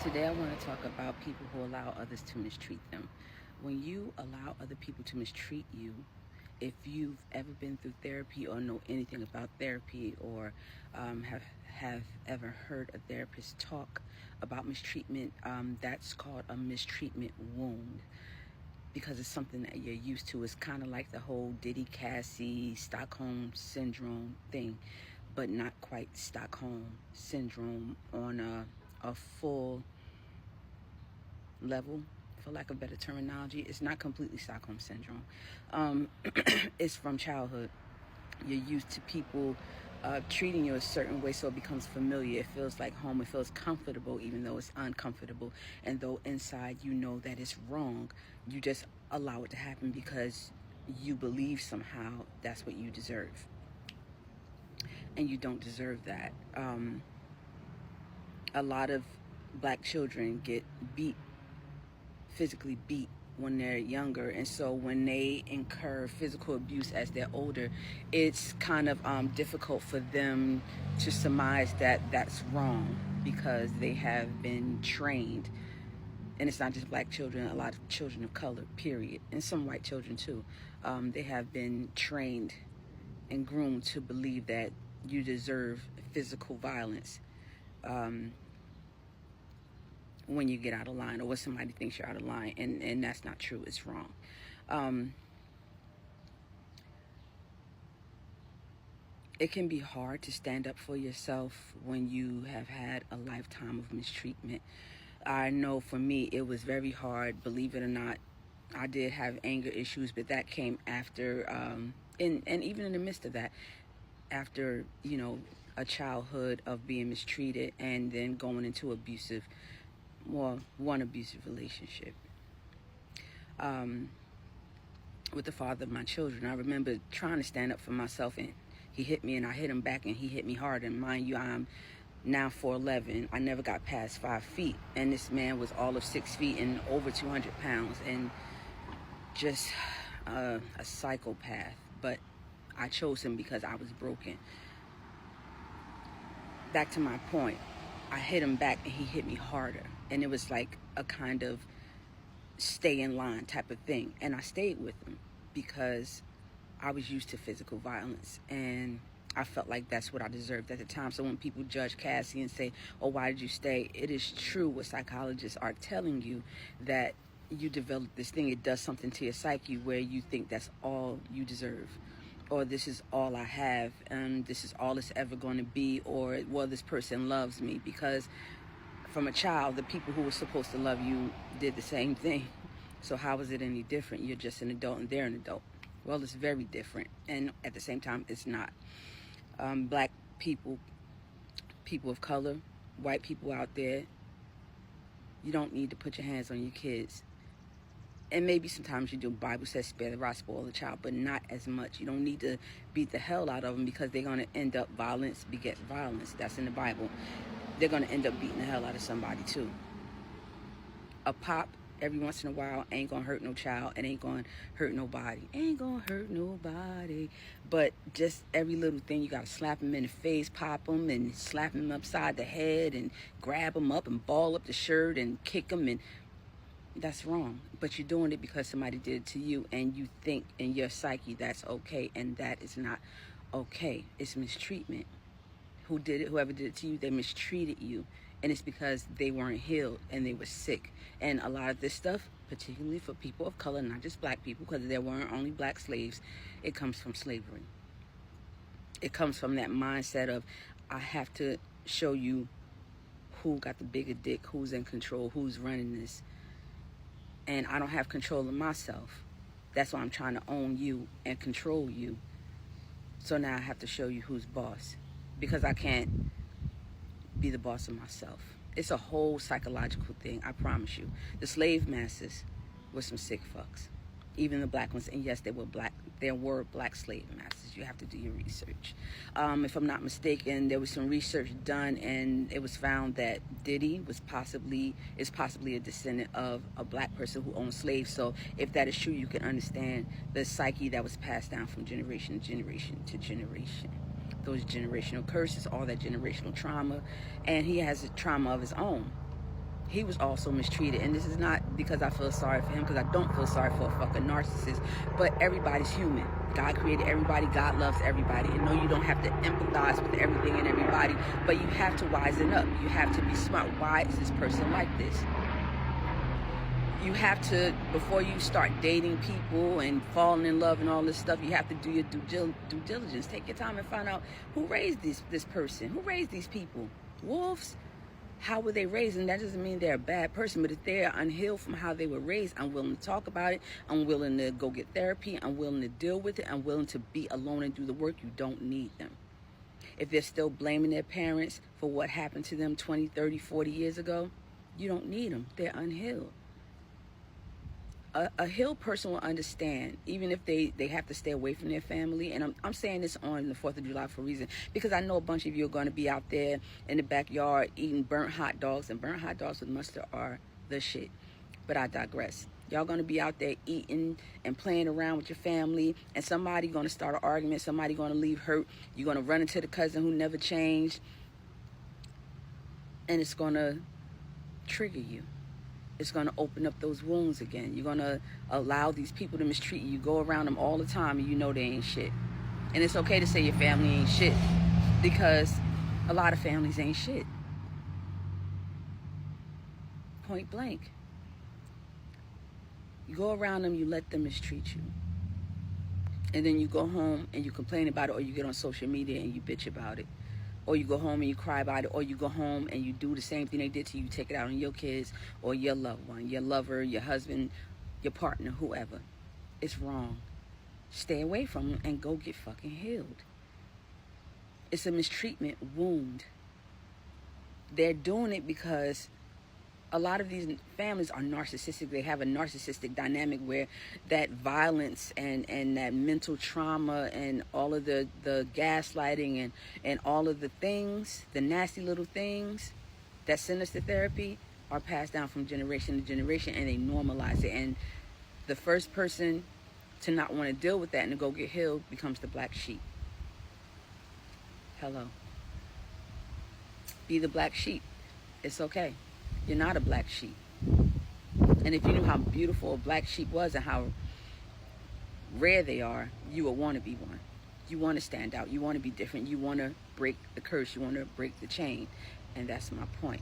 Today I want to talk about people who allow others to mistreat them. When you allow other people to mistreat you, if you've ever been through therapy or know anything about therapy or have ever heard a therapist talk about mistreatment, that's called a mistreatment wound because it's something that you're used to. It's kind of like the whole Diddy Cassie Stockholm syndrome thing, but not quite Stockholm syndrome on a full level, for lack of better terminology. It's not completely Stockholm syndrome. It's from childhood. You're used to people treating you a certain way, so it becomes familiar. It feels like home. It feels comfortable, even though it's uncomfortable. And though inside you know that it's wrong, you just allow it to happen because you believe somehow that's what you deserve. And you don't deserve that. A lot of black children get physically beat when they're younger, and so when they incur physical abuse as they're older, it's kind of difficult for them to surmise that that's wrong because they have been trained. And it's not just black children, a lot of children of color, period, and some white children too. They have been trained and groomed to believe that you deserve physical violence when you get out of line, or when somebody thinks you're out of line, and that's not true. It's wrong. It can be hard to stand up for yourself when you have had a lifetime of mistreatment. I know for me it was very hard. Believe it or not, I did have anger issues, but that came after, and even in the midst of that, after, a childhood of being mistreated and then going into one abusive relationship with the father of my children. I remember trying to stand up for myself, and he hit me, and I hit him back, and he hit me hard. And mind you, I'm now 4'11". I never got past 5 feet, and this man was all of 6 feet and over 200 pounds, and just a psychopath. But I chose him because I was broken. Back to my point, I hit him back, and he hit me harder. And it was like a kind of stay in line type of thing. And I stayed with him because I was used to physical violence, and I felt like that's what I deserved at the time. So when people judge Cassie and say, oh, why did you stay? It is true what psychologists are telling you, that you develop this thing. It does something to your psyche where you think that's all you deserve, or this is all I have, and this is all it's ever going to be, or, well, this person loves me. Because from a child, the people who were supposed to love you did the same thing. So how is it any different? You're just an adult and they're an adult. Well, it's very different, and at the same time, it's not. Black people, people of color, white people out there, you don't need to put your hands on your kids. And maybe sometimes you do. Bible says spare the rod, spoil the child, but not as much. You don't need to beat the hell out of them, because they're going to end up violence beget violence. That's in the Bible. They're going to end up beating the hell out of somebody too. A pop every once in a while ain't going to hurt no child. It ain't going to hurt nobody. Ain't going to hurt nobody. But just every little thing, you got to slap them in the face, pop them, and slap them upside the head, and grab them up and ball up the shirt and kick them, and that's wrong. But you're doing it because somebody did it to you, and you think in your psyche that's okay, and that is not okay. It's mistreatment. Whoever did it to you, they mistreated you, and it's because they weren't healed and they were sick. And a lot of this stuff, particularly for people of color, not just black people, because there weren't only black slaves, it comes from slavery. It comes from that mindset of, I have to show you who got the bigger dick, who's in control, who's running this. And I don't have control of myself. That's why I'm trying to own you and control you. So now I have to show you who's boss, because I can't be the boss of myself. It's a whole psychological thing, I promise you. The slave masters were some sick fucks. Even the black ones. And yes, they were black. There were black slave masters. You have to do your research. If I'm not mistaken, there was some research done, and it was found that Diddy is possibly a descendant of a black person who owned slaves. So if that is true, you can understand the psyche that was passed down from generation to generation to generation. Those generational curses, all that generational trauma, and he has a trauma of his own. He was also mistreated, and this is not because I feel sorry for him, because I don't feel sorry for a fucking narcissist, but everybody's human. God created everybody. God loves everybody. And no, you don't have to empathize with everything and everybody, but you have to wisen up. You have to be smart. Why is this person like this? You have to, before you start dating people and falling in love and all this stuff, you have to do your due diligence. Take your time and find out who raised this person, who raised these people. Wolves? How were they raised? And that doesn't mean they're a bad person, but if they're unhealed from how they were raised, I'm willing to talk about it. I'm willing to go get therapy. I'm willing to deal with it. I'm willing to be alone and do the work. You don't need them. If they're still blaming their parents for what happened to them 20, 30, 40 years ago, you don't need them. They're unhealed. A healed person will understand, even if they have to stay away from their family. And I'm saying this on the 4th of July for a reason, because I know a bunch of you are going to be out there in the backyard eating burnt hot dogs, and burnt hot dogs with mustard are the shit. But I digress. Y'all going to be out there eating and playing around with your family, and somebody going to start an argument, somebody going to leave hurt. You're going to run into the cousin who never changed, and it's going to trigger you. It's going to open up those wounds again. You're going to allow these people to mistreat you. You go around them all the time and you know they ain't shit. And it's okay to say your family ain't shit, because a lot of families ain't shit. Point blank. You go around them, you let them mistreat you. And then you go home and you complain about it, or you get on social media and you bitch about it. Or you go home and you cry about it, or you go home and you do the same thing they did to you. You take it out on your kids or your loved one, your lover, your husband, your partner, whoever. It's wrong. Stay away from them and go get fucking healed. It's a mistreatment wound. They're doing it because a lot of these families are narcissistic. They have a narcissistic dynamic where that violence and that mental trauma and all of the gaslighting and all of the things, the nasty little things that send us to therapy, are passed down from generation to generation, and they normalize it. And the first person to not want to deal with that and to go get healed becomes the black sheep. Hello. Be the black sheep. It's okay. You're not a black sheep. And if you knew how beautiful a black sheep was and how rare they are, you would want to be one. You want to stand out. You want to be different. You want to break the curse. You want to break the chain. And that's my point.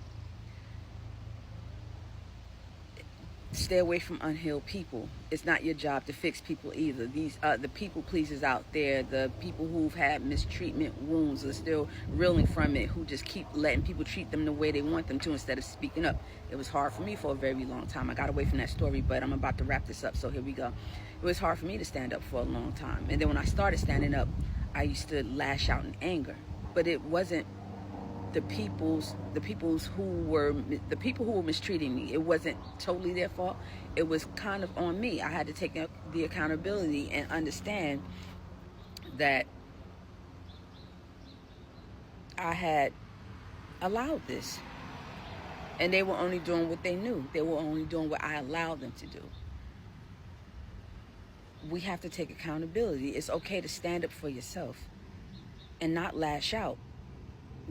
Stay away from unhealed people. It's not your job to fix people either. These the people pleasers out there, the people who've had mistreatment wounds, are still reeling from it, who just keep letting people treat them the way they want them to instead of speaking up. It was hard for me for a very long time. I got away from that story, but I'm about to wrap this up, so here we go. It was hard for me to stand up for a long time. And then when I started standing up, I used to lash out in anger. But it wasn't the people who were mistreating me. It wasn't totally their fault. It was kind of on me. I had to take the accountability and understand that I had allowed this, and they were only doing what they knew. They were only doing what I allowed them to do. We have to take accountability. It's okay to stand up for yourself and not lash out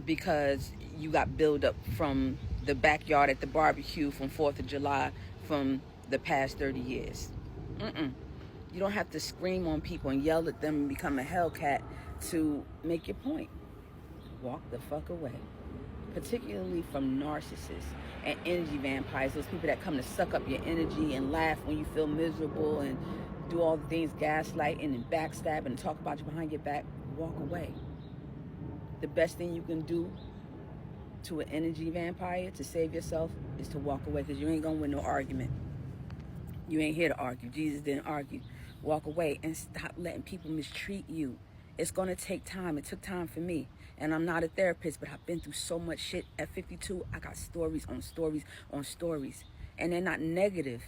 because you got build up from the backyard at the barbecue from 4th of July from the past 30 years. You don't have to scream on people and yell at them and become a Hellcat to make your point. Walk the fuck away. Particularly from narcissists and energy vampires, those people that come to suck up your energy and laugh when you feel miserable and do all the things, gaslighting and backstab and talk about you behind your back. Walk away. The best thing you can do to an energy vampire to save yourself is to walk away, because you ain't gonna win no argument. You ain't here to argue. Jesus didn't argue. Walk away and stop letting people mistreat you. It's gonna take time. It took time for me. And I'm not a therapist, but I've been through so much shit. At 52, I got stories on stories on stories. And they're not negative.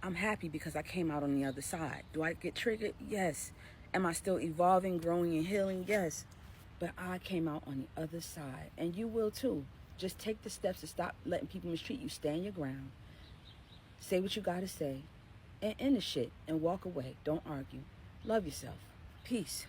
I'm happy because I came out on the other side. Do I get triggered? Yes. Am I still evolving, growing, and healing? Yes. But I came out on the other side. And you will too. Just take the steps to stop letting people mistreat you. Stand your ground. Say what you gotta say. And end the shit. And walk away. Don't argue. Love yourself. Peace.